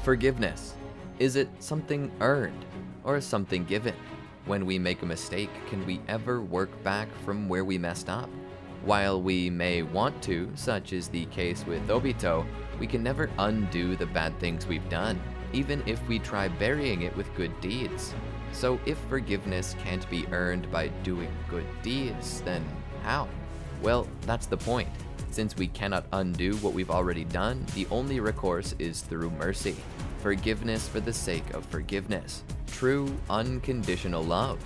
Forgiveness. Is it something earned or something given? When we make a mistake, can we ever work back from where we messed up? While we may want to, such is the case with Obito, we can never undo the bad things we've done, even if we try burying it with good deeds. So if forgiveness can't be earned by doing good deeds, then how? Well, that's the point. Since we cannot undo what we've already done, the only recourse is through mercy. Forgiveness for the sake of forgiveness. True, unconditional love.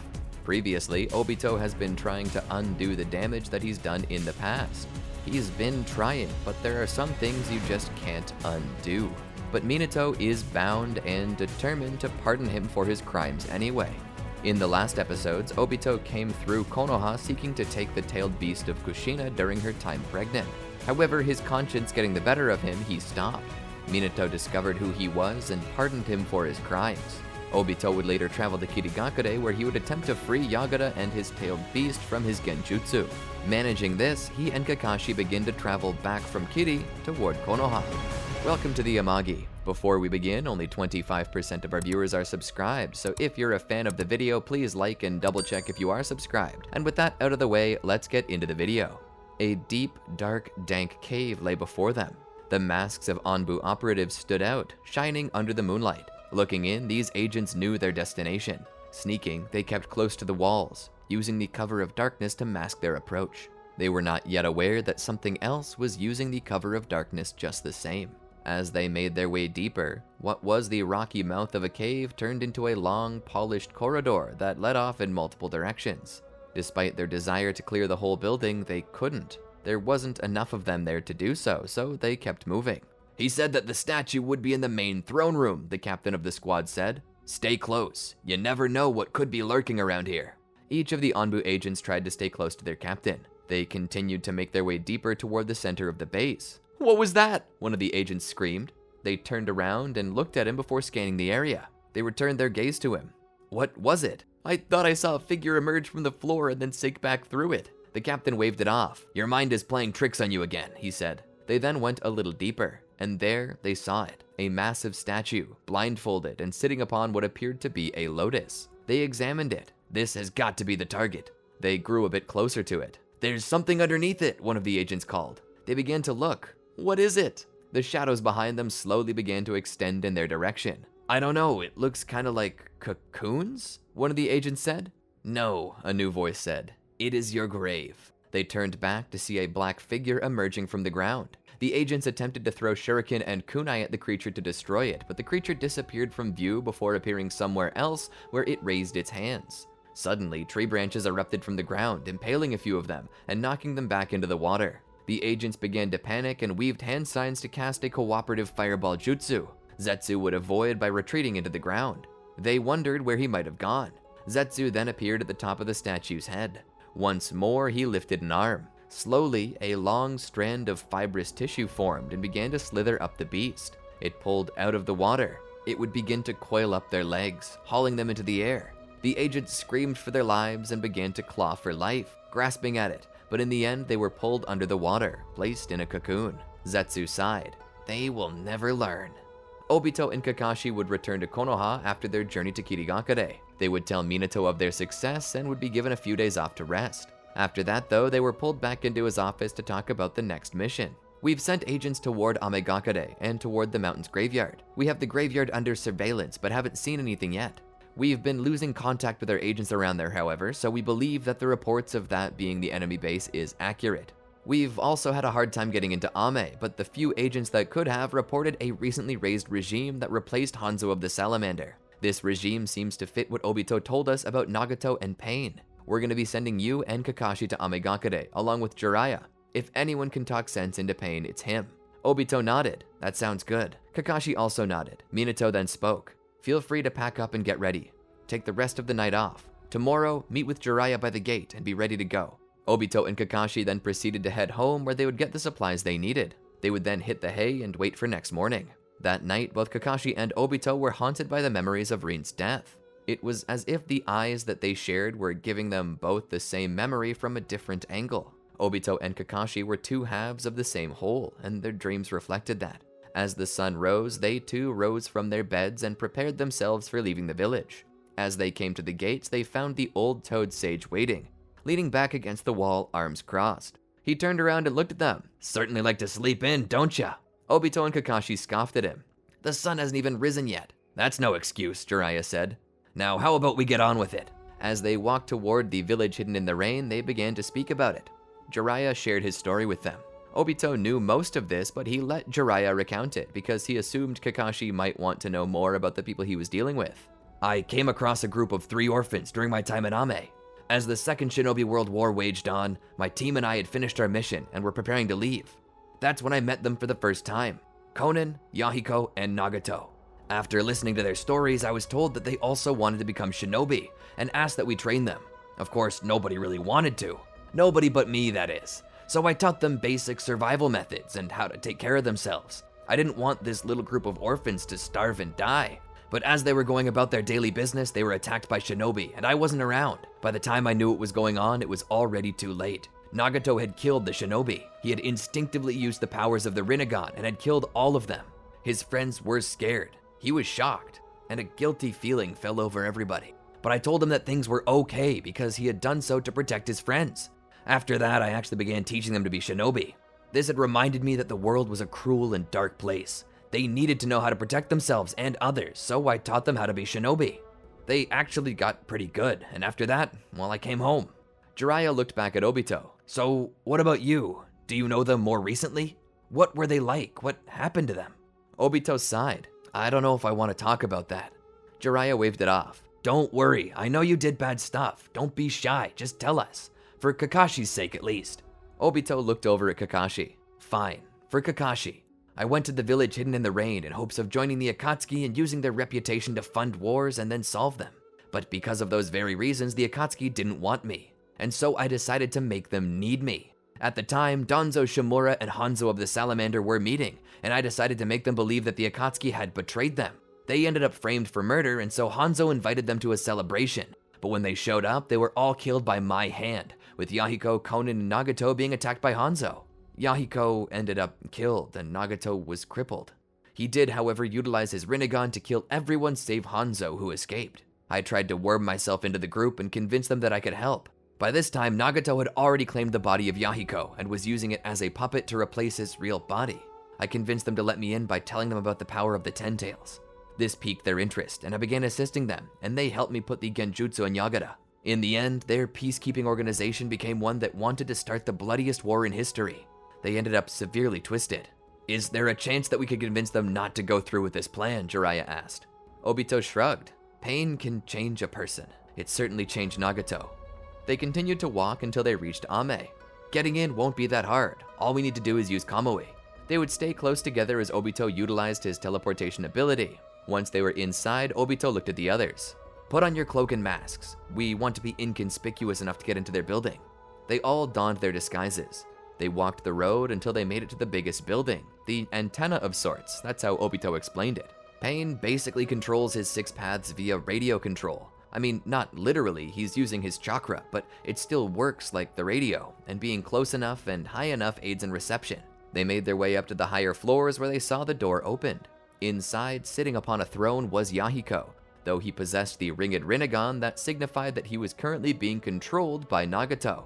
Previously, Obito has been trying to undo the damage that he's done in the past. He's been trying, but there are some things you just can't undo. But Minato is bound and determined to pardon him for his crimes anyway. In the last episodes, Obito came through Konoha seeking to take the Tailed Beast of Kushina during her time pregnant. However, his conscience getting the better of him, he stopped. Minato discovered who he was and pardoned him for his crimes. Obito would later travel to Kirigakure, where he would attempt to free Yagura and his tailed beast from his genjutsu. Managing this, he and Kakashi begin to travel back from Kiri toward Konoha. Welcome to the Amagi. Before we begin, only 25% of our viewers are subscribed, so if you're a fan of the video, please like and double check if you are subscribed. And with that out of the way, let's get into the video. A deep, dark, dank cave lay before them. The masks of Anbu operatives stood out, shining under the moonlight. Looking in, these agents knew their destination. Sneaking, they kept close to the walls, using the cover of darkness to mask their approach. They were not yet aware that something else was using the cover of darkness just the same. As they made their way deeper, what was the rocky mouth of a cave turned into a long, polished corridor that led off in multiple directions. Despite their desire to clear the whole building, they couldn't. There wasn't enough of them there to do so, so they kept moving. "He said that the statue would be in the main throne room," the captain of the squad said. "Stay close. You never know what could be lurking around here." Each of the Anbu agents tried to stay close to their captain. They continued to make their way deeper toward the center of the base. "What was that?" one of the agents screamed. They turned around and looked at him before scanning the area. They returned their gaze to him. "What was it?" "I thought I saw a figure emerge from the floor and then sink back through it." The captain waved it off. "Your mind is playing tricks on you again," he said. They then went a little deeper, and there they saw it, a massive statue, blindfolded and sitting upon what appeared to be a lotus. They examined it. "This has got to be the target." They grew a bit closer to it. "There's something underneath it," one of the agents called. They began to look. "What is it?" The shadows behind them slowly began to extend in their direction. "I don't know, it looks kind of like cocoons," one of the agents said. "No," a new voice said. "It is your grave." They turned back to see a black figure emerging from the ground. The agents attempted to throw shuriken and kunai at the creature to destroy it, but the creature disappeared from view before appearing somewhere else where it raised its hands. Suddenly, tree branches erupted from the ground, impaling a few of them and knocking them back into the water. The agents began to panic and weaved hand signs to cast a cooperative fireball jutsu. Zetsu would avoid by retreating into the ground. They wondered where he might have gone. Zetsu then appeared at the top of the statue's head. Once more, he lifted an arm. Slowly, a long strand of fibrous tissue formed and began to slither up the beast. It pulled out of the water. It would begin to coil up their legs, hauling them into the air. The agents screamed for their lives and began to claw for life, grasping at it, but in the end they were pulled under the water, placed in a cocoon. Zetsu sighed. They will never learn. Obito and Kakashi would return to Konoha after their journey to Kirigakure. They would tell Minato of their success and would be given a few days off to rest. After that, though, they were pulled back into his office to talk about the next mission. "We've sent agents toward Amagakure and toward the mountain's graveyard. We have the graveyard under surveillance, but haven't seen anything yet. We've been losing contact with our agents around there, however, so we believe that the reports of that being the enemy base is accurate. We've also had a hard time getting into Ame, but the few agents that could have reported a recently raised regime that replaced Hanzo of the Salamander. This regime seems to fit what Obito told us about Nagato and Pain. We're going to be sending you and Kakashi to Amagakure, along with Jiraiya. If anyone can talk sense into Pain, it's him." Obito nodded. "That sounds good." Kakashi also nodded. Minato then spoke. "Feel free to pack up and get ready. Take the rest of the night off. Tomorrow, meet with Jiraiya by the gate and be ready to go." Obito and Kakashi then proceeded to head home where they would get the supplies they needed. They would then hit the hay and wait for next morning. That night, both Kakashi and Obito were haunted by the memories of Rin's death. It was as if the eyes that they shared were giving them both the same memory from a different angle. Obito and Kakashi were two halves of the same whole, and their dreams reflected that. As the sun rose, they too rose from their beds and prepared themselves for leaving the village. As they came to the gates, they found the old toad sage waiting, leaning back against the wall, arms crossed. He turned around and looked at them. "Certainly like to sleep in, don't ya?" Obito and Kakashi scoffed at him. "The sun hasn't even risen yet." "That's no excuse," Jiraiya said. "Now how about we get on with it?" As they walked toward the village hidden in the rain, they began to speak about it. Jiraiya shared his story with them. Obito knew most of this, but he let Jiraiya recount it because he assumed Kakashi might want to know more about the people he was dealing with. "I came across a group of 3 orphans during my time in Ame. As the Second Shinobi World War waged on, my team and I had finished our mission and were preparing to leave. That's when I met them for the first time. Konan, Yahiko, and Nagato. After listening to their stories, I was told that they also wanted to become shinobi and asked that we train them. Of course, nobody really wanted to. Nobody but me, that is. So I taught them basic survival methods and how to take care of themselves. I didn't want this little group of orphans to starve and die. But as they were going about their daily business, they were attacked by shinobi, and I wasn't around. By the time I knew what was going on, it was already too late. Nagato had killed the shinobi. He had instinctively used the powers of the Rinnegan and had killed all of them. His friends were scared. He was shocked, and a guilty feeling fell over everybody. But I told him that things were okay because he had done so to protect his friends. After that, I actually began teaching them to be shinobi. This had reminded me that the world was a cruel and dark place. They needed to know how to protect themselves and others, so I taught them how to be shinobi. They actually got pretty good, and after that, well, I came home." Jiraiya looked back at Obito. "So, what about you? Do you know them more recently? What were they like? What happened to them?" Obito sighed. "I don't know if I want to talk about that." Jiraiya waved it off. "Don't worry, I know you did bad stuff. Don't be shy, just tell us. For Kakashi's sake, at least." Obito looked over at Kakashi. "Fine, for Kakashi. I went to the village hidden in the rain in hopes of joining the Akatsuki and using their reputation to fund wars and then solve them. But because of those very reasons, the Akatsuki didn't want me, and so I decided to make them need me. At the time, Danzo Shimura and Hanzo of the Salamander were meeting, and I decided to make them believe that the Akatsuki had betrayed them. They ended up framed for murder, and so Hanzo invited them to a celebration. But when they showed up, they were all killed by my hand, with Yahiko, Konan, and Nagato being attacked by Hanzo. Yahiko ended up killed, and Nagato was crippled. He did, however, utilize his Rinnegan to kill everyone save Hanzo, who escaped. I tried to worm myself into the group and convince them that I could help. By this time, Nagato had already claimed the body of Yahiko and was using it as a puppet to replace his real body. I convinced them to let me in by telling them about the power of the Ten Tails. This piqued their interest, and I began assisting them, and they helped me put the genjutsu in Yagura. In the end, their peacekeeping organization became one that wanted to start the bloodiest war in history. They ended up severely twisted. "Is there a chance that we could convince them not to go through with this plan?" Jiraiya asked. Obito shrugged. "Pain can change a person. It certainly changed Nagato." They continued to walk until they reached Ame. Getting in won't be that hard. All we need to do is use Kamui. They would stay close together as Obito utilized his teleportation ability. Once they were inside, Obito looked at the others. "Put on your cloak and masks. We want to be inconspicuous enough to get into their building." They all donned their disguises. They walked the road until they made it to the biggest building, the antenna of sorts. That's how Obito explained it. Pain basically controls his 6 paths via radio control. I mean, not literally, he's using his chakra, but it still works like the radio, and being close enough and high enough aids in reception. They made their way up to the higher floors where they saw the door opened. Inside, sitting upon a throne, was Yahiko, though he possessed the ringed Rinnegan that signified that he was currently being controlled by Nagato.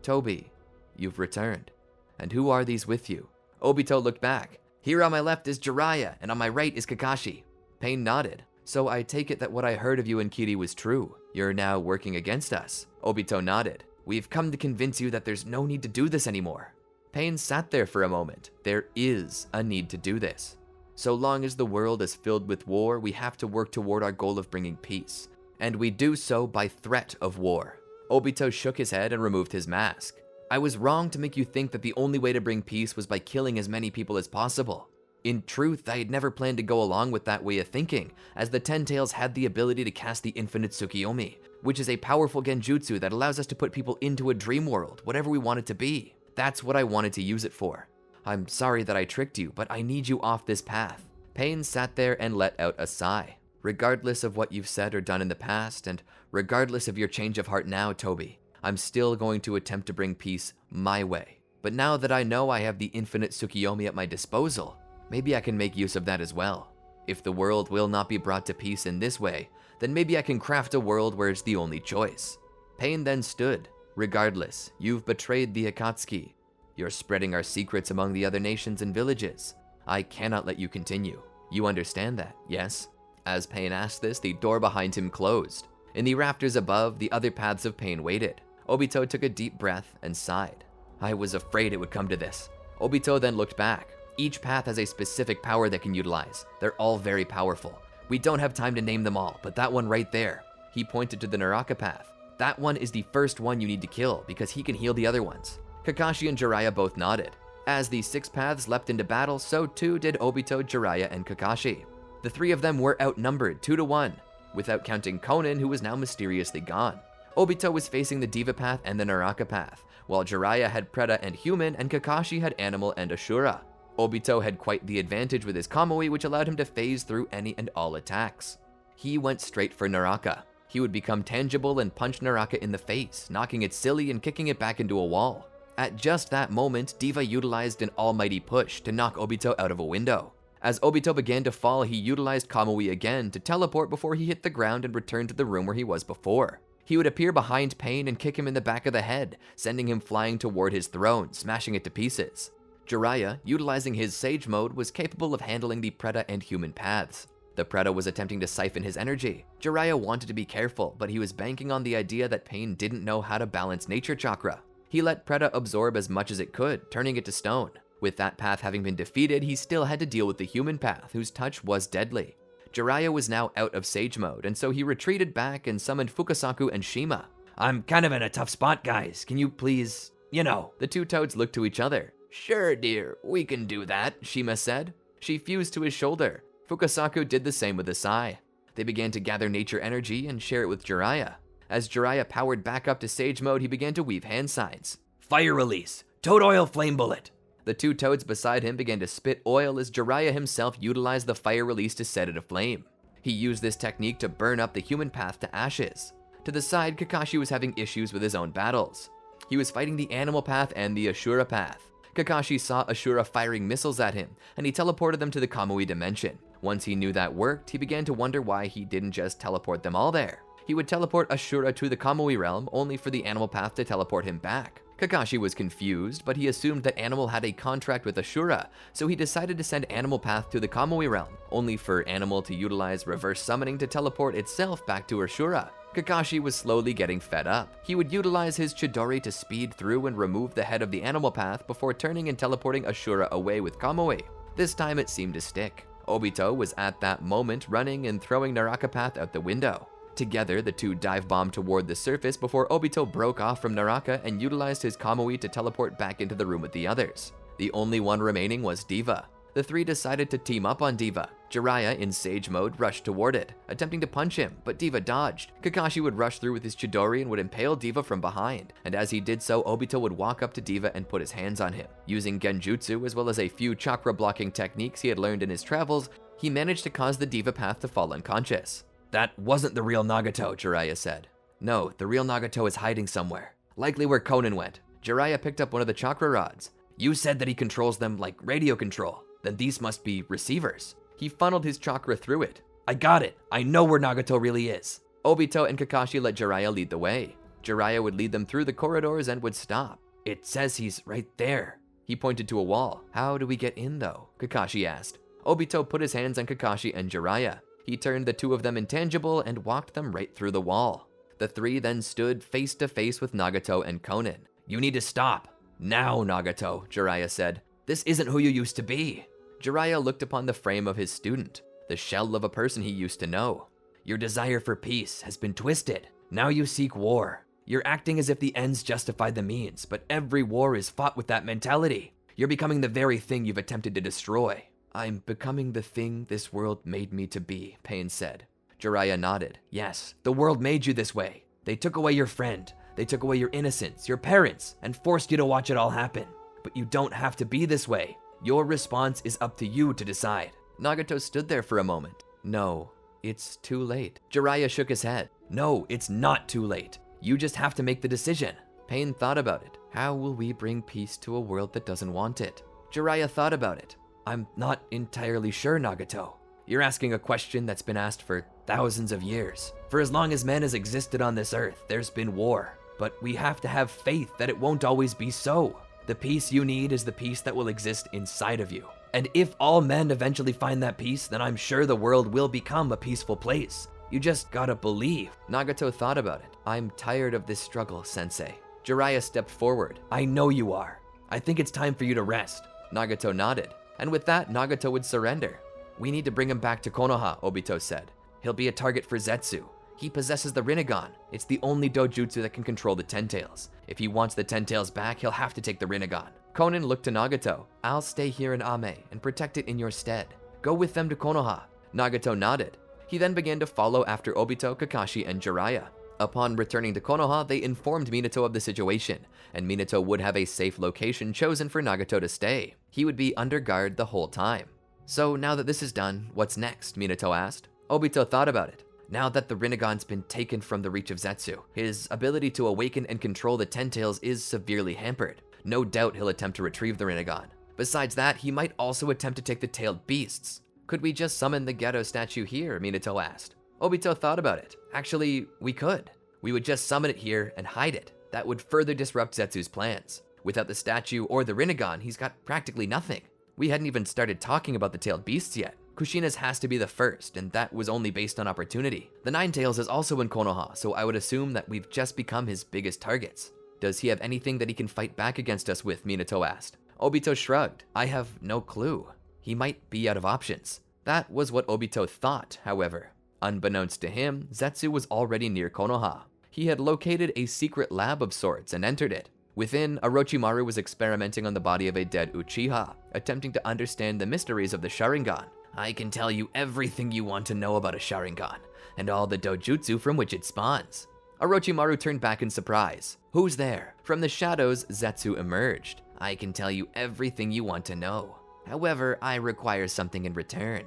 "Toby, you've returned. And who are these with you?" Obito looked back. "Here on my left is Jiraiya, and on my right is Kakashi." Pain nodded. "So I take it that what I heard of you and Kiri was true. You're now working against us." Obito nodded. "We've come to convince you that there's no need to do this anymore." Pain sat there for a moment. There is a need to do this. So long as the world is filled with war, we have to work toward our goal of bringing peace. And we do so by threat of war. Obito shook his head and removed his mask. "I was wrong to make you think that the only way to bring peace was by killing as many people as possible. In truth, I had never planned to go along with that way of thinking, as the Ten Tails had the ability to cast the infinite Tsukiyomi, which is a powerful genjutsu that allows us to put people into a dream world, whatever we want it to be. That's what I wanted to use it for. I'm sorry that I tricked you, but I need you off this path." Pain sat there and let out a sigh. "Regardless of what you've said or done in the past, and regardless of your change of heart now, Toby, I'm still going to attempt to bring peace my way. But now that I know I have the infinite Tsukiyomi at my disposal, maybe I can make use of that as well. If the world will not be brought to peace in this way, then maybe I can craft a world where it's the only choice. Pain then stood. Regardless, you've betrayed the Akatsuki. You're spreading our secrets among the other nations and villages. I cannot let you continue. You understand that, yes? As Pain asked this, the door behind him closed. In the rafters above, the other paths of Pain waited. Obito took a deep breath and sighed. I was afraid it would come to this. Obito then looked back. Each path has a specific power they can utilize. They're all very powerful. We don't have time to name them all, but that one right there. He pointed to the Naraka path. That one is the first one you need to kill because he can heal the other ones. Kakashi and Jiraiya both nodded. As the 6 paths leapt into battle, so too did Obito, Jiraiya, and Kakashi. The 3 of them were outnumbered 2-1, without counting Konan, who was now mysteriously gone. Obito was facing the Diva path and the Naraka path, while Jiraiya had Preta and Human, and Kakashi had Animal and Ashura. Obito had quite the advantage with his Kamui, which allowed him to phase through any and all attacks. He went straight for Naraka. He would become tangible and punch Naraka in the face, knocking it silly and kicking it back into a wall. At just that moment, Diva utilized an almighty push to knock Obito out of a window. As Obito began to fall, he utilized Kamui again to teleport before he hit the ground and returned to the room where he was before. He would appear behind Pain and kick him in the back of the head, sending him flying toward his throne, smashing it to pieces. Jiraiya, utilizing his Sage mode, was capable of handling the Preta and Human paths. The Preta was attempting to siphon his energy. Jiraiya wanted to be careful, but he was banking on the idea that Pain didn't know how to balance nature chakra. He let Preta absorb as much as it could, turning it to stone. With that path having been defeated, he still had to deal with the Human path, whose touch was deadly. Jiraiya was now out of Sage mode, and so he retreated back and summoned Fukasaku and Shima. I'm kind of in a tough spot, guys. Can you please, The 2 toads looked to each other. Sure, dear, we can do that, Shima said. She fused to his shoulder. Fukasaku did the same with a sigh. They began to gather nature energy and share it with Jiraiya. As Jiraiya powered back up to Sage mode, he began to weave hand signs. Fire release! Toad oil flame bullet! The 2 toads beside him began to spit oil as Jiraiya himself utilized the fire release to set it aflame. He used this technique to burn up the Human path to ashes. To the side, Kakashi was having issues with his own battles. He was fighting the Animal path and the Ashura path. Kakashi saw Ashura firing missiles at him, and he teleported them to the Kamui dimension. Once he knew that worked, he began to wonder why he didn't just teleport them all there. He would teleport Ashura to the Kamui realm, only for the Animal path to teleport him back. Kakashi was confused, but he assumed that Animal had a contract with Ashura, so he decided to send Animal path to the Kamui realm, only for Animal to utilize reverse summoning to teleport itself back to Ashura. Kakashi was slowly getting fed up. He would utilize his Chidori to speed through and remove the head of the Animal path before turning and teleporting Ashura away with Kamui. This time it seemed to stick. Obito was at that moment running and throwing Naraka path out the window. Together, the 2 dive bombed toward the surface before Obito broke off from Naraka and utilized his Kamui to teleport back into the room with the others. The only one remaining was Diva. The 3 decided to team up on Diva. Jiraiya, in Sage mode, rushed toward it, attempting to punch him, but Diva dodged. Kakashi would rush through with his Chidori and would impale Diva from behind, and as he did so, Obito would walk up to Diva and put his hands on him. Using genjutsu, as well as a few chakra blocking techniques he had learned in his travels, he managed to cause the Diva path to fall unconscious. That wasn't the real Nagato, Jiraiya said. No, the real Nagato is hiding somewhere. Likely where Konan went. Jiraiya picked up one of the chakra rods. You said that he controls them like radio control. Then these must be receivers. He funneled his chakra through it. I got it. I know where Nagato really is. Obito and Kakashi let Jiraiya lead the way. Jiraiya would lead them through the corridors and would stop. It says he's right there. He pointed to a wall. How do we get in though? Kakashi asked. Obito put his hands on Kakashi and Jiraiya. He turned the 2 of them intangible and walked them right through the wall. The 3 then stood face to face with Nagato and Konan. You need to stop. Now, Nagato, Jiraiya said. This isn't who you used to be. Jiraiya looked upon the frame of his student, the shell of a person he used to know. Your desire for peace has been twisted. Now you seek war. You're acting as if the ends justify the means, but every war is fought with that mentality. You're becoming the very thing you've attempted to destroy. I'm becoming the thing this world made me to be, Pain said. Jiraiya nodded. Yes, the world made you this way. They took away your friend. They took away your innocence, your parents, and forced you to watch it all happen. But you don't have to be this way. Your response is up to you to decide. Nagato stood there for a moment. No, it's too late. Jiraiya shook his head. No, it's not too late. You just have to make the decision. Pain thought about it. How will we bring peace to a world that doesn't want it? Jiraiya thought about it. I'm not entirely sure, Nagato. You're asking a question that's been asked for thousands of years. For as long as man has existed on this earth, there's been war. But we have to have faith that it won't always be so. The peace you need is the peace that will exist inside of you. And if all men eventually find that peace, then I'm sure the world will become a peaceful place. You just gotta believe. Nagato thought about it. I'm tired of this struggle, sensei. Jiraiya stepped forward. I know you are. I think it's time for you to rest. Nagato nodded. And with that, Nagato would surrender. We need to bring him back to Konoha, Obito said. He'll be a target for Zetsu. He possesses the Rinnegan. It's the only dojutsu that can control the Ten Tails. If he wants the Ten Tails back, he'll have to take the Rinnegan. Konan looked to Nagato. I'll stay here in Ame and protect it in your stead. Go with them to Konoha. Nagato nodded. He then began to follow after Obito, Kakashi, and Jiraiya. Upon returning to Konoha, they informed Minato of the situation, and Minato would have a safe location chosen for Nagato to stay. He would be under guard the whole time. So now that this is done, what's next? Minato asked. Obito thought about it. Now that the Rinnegan's been taken from the reach of Zetsu, his ability to awaken and control the Ten Tails is severely hampered. No doubt he'll attempt to retrieve the Rinnegan. Besides that, he might also attempt to take the Tailed Beasts. Could we just summon the Ghetto statue here? Minato asked. Obito thought about it. Actually, we could. We would just summon it here and hide it. That would further disrupt Zetsu's plans. Without the statue or the Rinnegan, he's got practically nothing. We hadn't even started talking about the Tailed Beasts yet. Kushina's has to be the first, and that was only based on opportunity. The Nine Tails is also in Konoha, so I would assume that we've just become his biggest targets. Does he have anything that he can fight back against us with? Minato asked. Obito shrugged. I have no clue. He might be out of options. That was what Obito thought, however. Unbeknownst to him, Zetsu was already near Konoha. He had located a secret lab of sorts and entered it. Within, Orochimaru was experimenting on the body of a dead Uchiha, attempting to understand the mysteries of the Sharingan. I can tell you everything you want to know about a Sharingan, and all the dojutsu from which it spawns. Orochimaru turned back in surprise. Who's there? From the shadows, Zetsu emerged. I can tell you everything you want to know. However, I require something in return.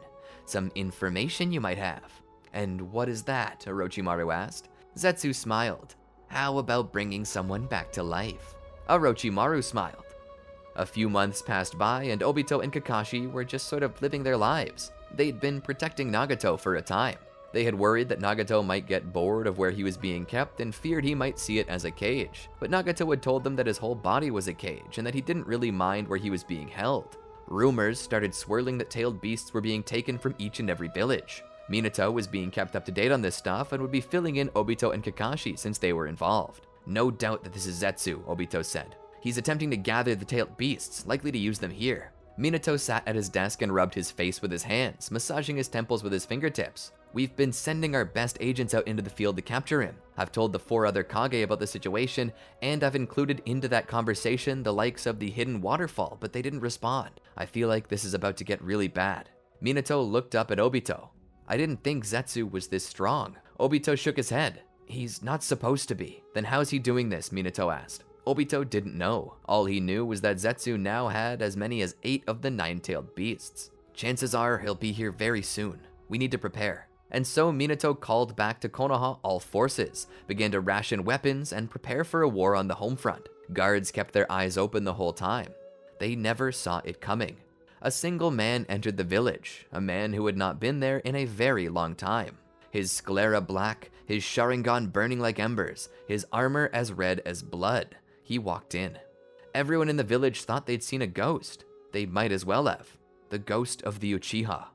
Some information you might have. And what is that? Orochimaru asked. Zetsu smiled. How about bringing someone back to life? Orochimaru smiled. A few months passed by, and Obito and Kakashi were just sort of living their lives. They'd been protecting Nagato for a time. They had worried that Nagato might get bored of where he was being kept and feared he might see it as a cage. But Nagato had told them that his whole body was a cage and that he didn't really mind where he was being held. Rumors started swirling that tailed beasts were being taken from each and every village. Minato was being kept up to date on this stuff and would be filling in Obito and Kakashi since they were involved. No doubt that this is Zetsu, Obito said. He's attempting to gather the tailed beasts, likely to use them here. Minato sat at his desk and rubbed his face with his hands, massaging his temples with his fingertips. We've been sending our best agents out into the field to capture him. I've told the 4 other Kage about the situation, and I've included into that conversation the likes of the hidden waterfall, but they didn't respond. I feel like this is about to get really bad. Minato looked up at Obito. I didn't think Zetsu was this strong. Obito shook his head. He's not supposed to be. Then how's he doing this? Minato asked. Obito didn't know. All he knew was that Zetsu now had as many as 8 of the 9-tailed beasts. Chances are he'll be here very soon. We need to prepare. And so Minato called back to Konoha all forces, began to ration weapons, and prepare for a war on the home front. Guards kept their eyes open the whole time. They never saw it coming. A single man entered the village, a man who had not been there in a very long time. His sclera black, his Sharingan burning like embers, his armor as red as blood. He walked in. Everyone in the village thought they'd seen a ghost. They might as well have. The ghost of the Uchiha.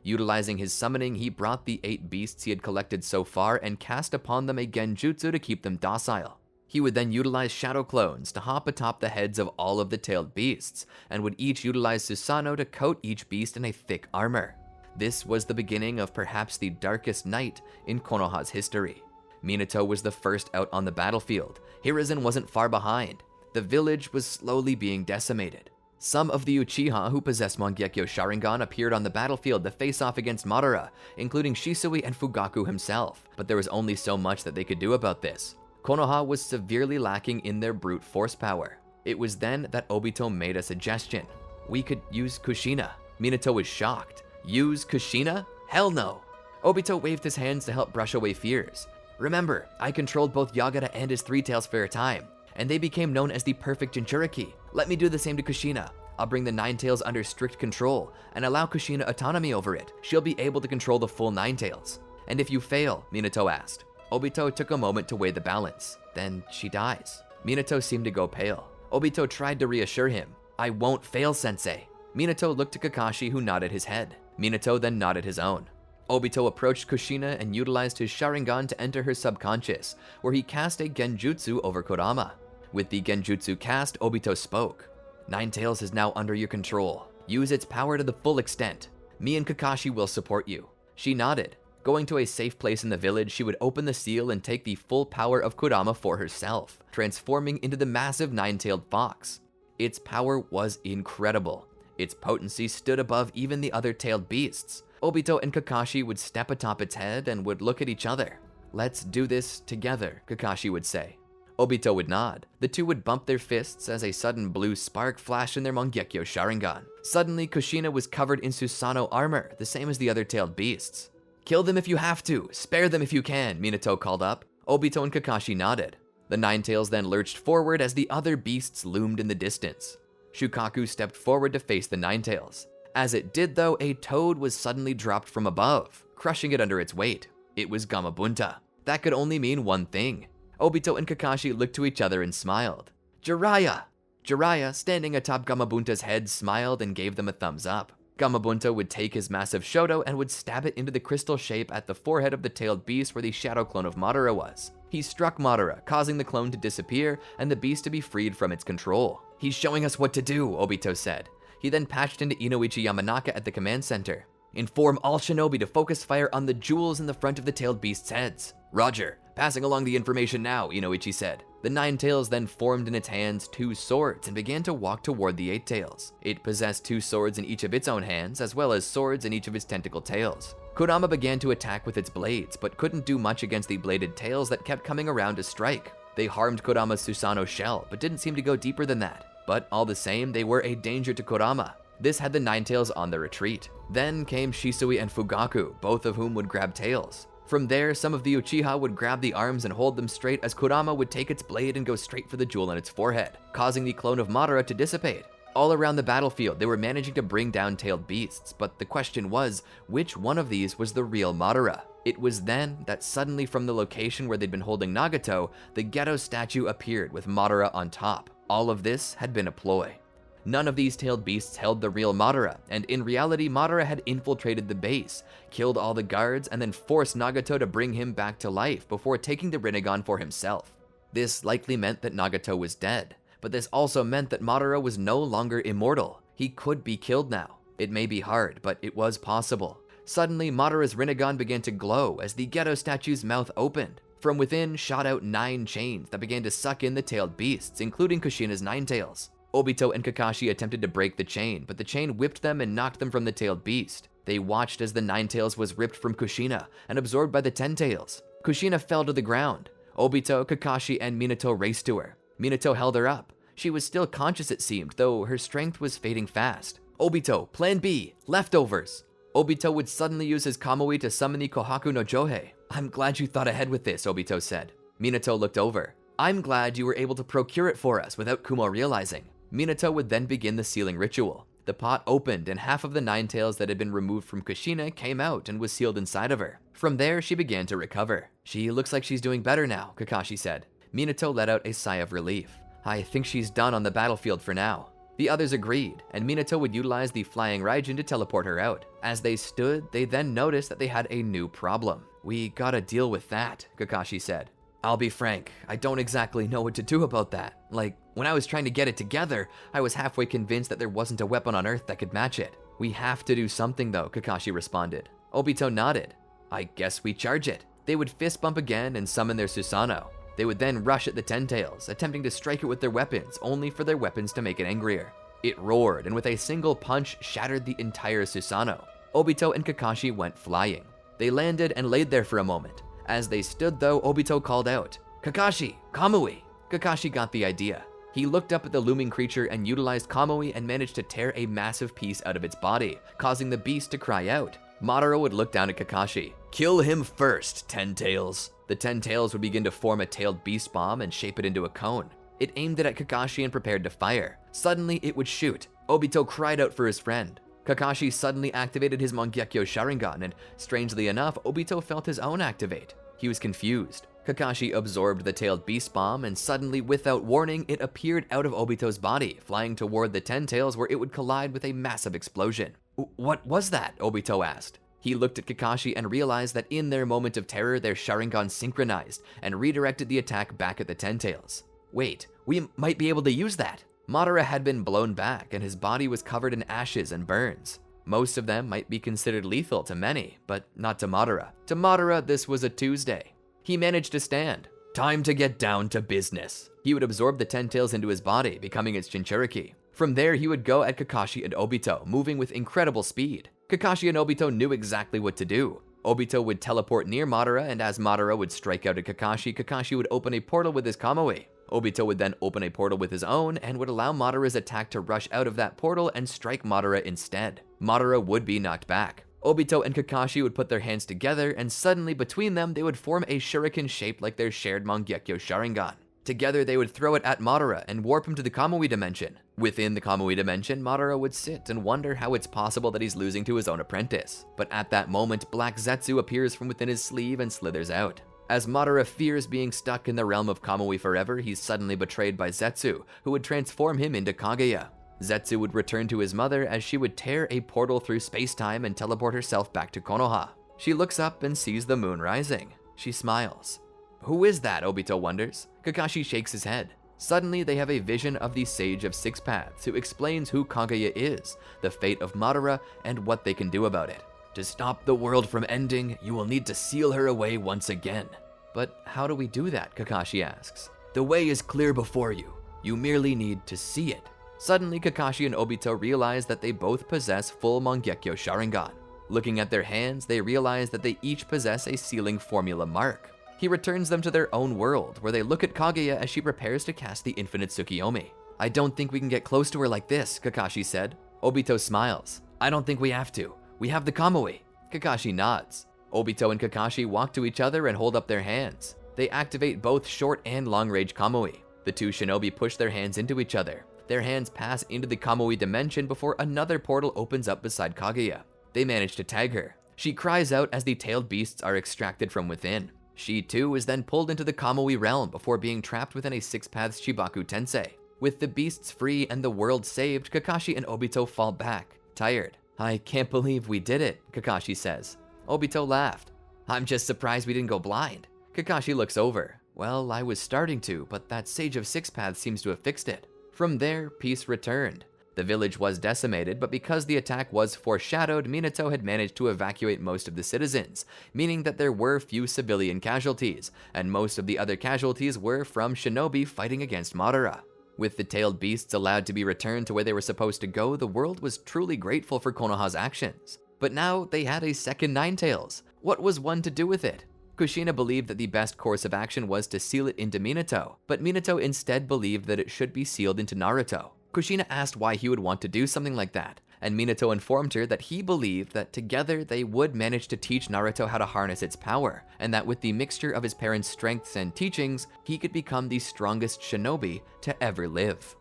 Utilizing his summoning, he brought the 8 beasts he had collected so far and cast upon them a genjutsu to keep them docile. He would then utilize shadow clones to hop atop the heads of all of the tailed beasts, and would each utilize Susanoo to coat each beast in a thick armor. This was the beginning of perhaps the darkest night in Konoha's history. Minato was the first out on the battlefield. Hiruzen wasn't far behind. The village was slowly being decimated. Some of the Uchiha who possessed Mangekyo Sharingan appeared on the battlefield to face off against Madara, including Shisui and Fugaku himself, but there was only so much that they could do about this. Konoha was severely lacking in their brute force power. It was then that Obito made a suggestion. We could use Kushina. Minato was shocked. Use Kushina? Hell no! Obito waved his hands to help brush away fears. Remember, I controlled both Yagura and his 3 tails for a time, and they became known as the perfect Jinchuriki. Let me do the same to Kushina. I'll bring the Nine Tails under strict control and allow Kushina autonomy over it. She'll be able to control the full Nine Tails. And if you fail, Minato asked. Obito took a moment to weigh the balance. Then she dies. Minato seemed to go pale. Obito tried to reassure him. I won't fail, sensei. Minato looked to Kakashi, who nodded his head. Minato then nodded his own. Obito approached Kushina and utilized his Sharingan to enter her subconscious, where he cast a genjutsu over Kurama. With the genjutsu cast, Obito spoke. Nine Tails is now under your control. Use its power to the full extent. Me and Kakashi will support you. She nodded. Going to a safe place in the village, she would open the seal and take the full power of Kurama for herself, transforming into the massive nine-tailed fox. Its power was incredible. Its potency stood above even the other tailed beasts. Obito and Kakashi would step atop its head and would look at each other. Let's do this together, Kakashi would say. Obito would nod. The two would bump their fists as a sudden blue spark flashed in their Mangekyo Sharingan. Suddenly, Kushina was covered in Susanoo armor, the same as the other tailed beasts. Kill them if you have to, spare them if you can, Minato called up. Obito and Kakashi nodded. The Nine Tails then lurched forward as the other beasts loomed in the distance. Shukaku stepped forward to face the Nine Tails. As it did though, a toad was suddenly dropped from above, crushing it under its weight. It was Gamabunta. That could only mean one thing. Obito and Kakashi looked to each other and smiled. Jiraiya! Jiraiya, standing atop Gamabunta's head, smiled and gave them a thumbs up. Gamabunta would take his massive Shoto and would stab it into the crystal shape at the forehead of the tailed beast where the shadow clone of Madara was. He struck Madara, causing the clone to disappear and the beast to be freed from its control. He's showing us what to do, Obito said. He then patched into Inoichi Yamanaka at the command center. Inform all shinobi to focus fire on the jewels in the front of the tailed beast's heads. Roger. Passing along the information now, Inoichi said. The Nine Tails then formed in its hands 2 swords and began to walk toward the 8 Tails. It possessed 2 swords in each of its own hands, as well as swords in each of its tentacle tails. Kurama began to attack with its blades, but couldn't do much against the bladed tails that kept coming around to strike. They harmed Kurama's Susanoo shell, but didn't seem to go deeper than that. But all the same, they were a danger to Kurama. This had the Nine Tails on the retreat. Then came Shisui and Fugaku, both of whom would grab tails. From there, some of the Uchiha would grab the arms and hold them straight as Kurama would take its blade and go straight for the jewel on its forehead, causing the clone of Madara to dissipate. All around the battlefield, they were managing to bring down tailed beasts, but the question was, which one of these was the real Madara? It was then that suddenly from the location where they'd been holding Nagato, the ghetto statue appeared with Madara on top. All of this had been a ploy. None of these tailed beasts held the real Madara, and in reality, Madara had infiltrated the base, killed all the guards, and then forced Nagato to bring him back to life before taking the Rinnegan for himself. This likely meant that Nagato was dead, but this also meant that Madara was no longer immortal. He could be killed now. It may be hard, but it was possible. Suddenly, Madara's Rinnegan began to glow as the ghetto statue's mouth opened. From within shot out 9 chains that began to suck in the tailed beasts, including Kushina's Nine Tails. Obito and Kakashi attempted to break the chain, but the chain whipped them and knocked them from the tailed beast. They watched as the Nine Tails was ripped from Kushina and absorbed by the 10 Tails. Kushina fell to the ground. Obito, Kakashi, and Minato raced to her. Minato held her up. She was still conscious, it seemed, though her strength was fading fast. Obito, Plan B, leftovers. Obito would suddenly use his Kamui to summon the Kohaku no Johei. I'm glad you thought ahead with this, Obito said. Minato looked over. I'm glad you were able to procure it for us without Kumo realizing. Minato would then begin the sealing ritual. The pot opened and half of the Nine Tails that had been removed from Kushina came out and was sealed inside of her. From there, she began to recover. She looks like she's doing better now, Kakashi said. Minato let out a sigh of relief. I think she's done on the battlefield for now. The others agreed, and Minato would utilize the flying Raijin to teleport her out. As they stood, they then noticed that they had a new problem. We gotta deal with that, Kakashi said. I'll be frank, I don't exactly know what to do about that. Like, when I was trying to get it together, I was halfway convinced that there wasn't a weapon on Earth that could match it. We have to do something though, Kakashi responded. Obito nodded. I guess we charge it. They would fist bump again and summon their Susanoo. They would then rush at the 10 Tails, attempting to strike it with their weapons, only for their weapons to make it angrier. It roared, and with a single punch, shattered the entire Susanoo. Obito and Kakashi went flying. They landed and laid there for a moment. As they stood though, Obito called out, Kakashi, Kamui! Kakashi got the idea. He looked up at the looming creature and utilized Kamui and managed to tear a massive piece out of its body, causing the beast to cry out. Madara would look down at Kakashi. Kill him first, 10 Tails. The 10 Tails would begin to form a tailed beast bomb and shape it into a cone. It aimed it at Kakashi and prepared to fire. Suddenly, it would shoot. Obito cried out for his friend. Kakashi suddenly activated his Mangekyo Sharingan, and strangely enough, Obito felt his own activate. He was confused. Kakashi absorbed the Tailed Beast Bomb, and suddenly, without warning, it appeared out of Obito's body, flying toward the Ten Tails where it would collide with a massive explosion. What was that? Obito asked. He looked at Kakashi and realized that in their moment of terror, their Sharingan synchronized and redirected the attack back at the Ten Tails. Wait, we might be able to use that. Madara had been blown back, and his body was covered in ashes and burns. Most of them might be considered lethal to many, but not to Madara. To Madara, this was a Tuesday. He managed to stand. Time to get down to business. He would absorb the Ten Tails into his body, becoming its Jinchuriki. From there, he would go at Kakashi and Obito, moving with incredible speed. Kakashi and Obito knew exactly what to do. Obito would teleport near Madara, and as Madara would strike out at Kakashi, Kakashi would open a portal with his Kamui. Obito would then open a portal with his own and would allow Madara's attack to rush out of that portal and strike Madara instead. Madara would be knocked back. Obito and Kakashi would put their hands together, and suddenly between them they would form a shuriken shaped like their shared Mangekyo Sharingan. Together they would throw it at Madara and warp him to the Kamui dimension. Within the Kamui dimension, Madara would sit and wonder how it's possible that he's losing to his own apprentice. But at that moment, Black Zetsu appears from within his sleeve and slithers out. As Madara fears being stuck in the realm of Kamui forever, he's suddenly betrayed by Zetsu, who would transform him into Kaguya. Zetsu would return to his mother as she would tear a portal through space-time and teleport herself back to Konoha. She looks up and sees the moon rising. She smiles. Who is that? Obito wonders. Kakashi shakes his head. Suddenly, they have a vision of the Sage of Six Paths, who explains who Kaguya is, the fate of Madara, and what they can do about it. To stop the world from ending, you will need to seal her away once again. But how do we do that? Kakashi asks. The way is clear before you. You merely need to see it. Suddenly, Kakashi and Obito realize that they both possess full Mangekyo Sharingan. Looking at their hands, they realize that they each possess a sealing formula mark. He returns them to their own world, where they look at Kaguya as she prepares to cast the Infinite Tsukiyomi. I don't think we can get close to her like this, Kakashi said. Obito smiles. I don't think we have to. We have the Kamui. Kakashi nods. Obito and Kakashi walk to each other and hold up their hands. They activate both short and long-range Kamui. The two shinobi push their hands into each other. Their hands pass into the Kamui dimension before another portal opens up beside Kaguya. They manage to tag her. She cries out as the tailed beasts are extracted from within. She too is then pulled into the Kamui realm before being trapped within a Six Paths Shibaku Tensei. With the beasts free and the world saved, Kakashi and Obito fall back, tired. I can't believe we did it, Kakashi says. Obito laughed. I'm just surprised we didn't go blind. Kakashi looks over. Well, I was starting to, but that Sage of Six Paths seems to have fixed it. From there, peace returned. The village was decimated, but because the attack was foreshadowed, Minato had managed to evacuate most of the citizens, meaning that there were few civilian casualties, and most of the other casualties were from shinobi fighting against Madara. With the tailed beasts allowed to be returned to where they were supposed to go, the world was truly grateful for Konoha's actions. But now they had a second Nine Tails. What was one to do with it? Kushina believed that the best course of action was to seal it into Minato, but Minato instead believed that it should be sealed into Naruto. Kushina asked why he would want to do something like that, and Minato informed her that he believed that together they would manage to teach Naruto how to harness its power, and that with the mixture of his parents' strengths and teachings, he could become the strongest shinobi to ever live.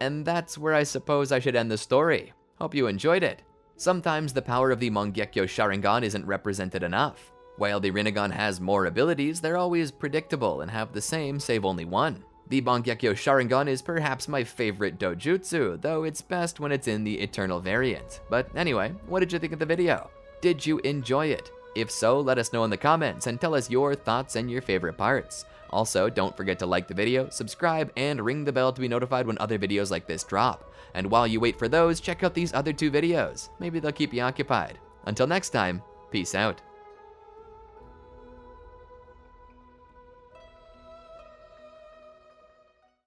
And that's where I suppose I should end the story. Hope you enjoyed it. Sometimes the power of the Mangekyo Sharingan isn't represented enough. While the Rinnegan has more abilities, they're always predictable and have the same save only one. The Mangekyo Sharingan is perhaps my favorite dojutsu, though it's best when it's in the Eternal variant. But anyway, what did you think of the video? Did you enjoy it? If so, let us know in the comments and tell us your thoughts and your favorite parts. Also, don't forget to like the video, subscribe, and ring the bell to be notified when other videos like this drop. And while you wait for those, check out these other two videos. Maybe they'll keep you occupied. Until next time, peace out.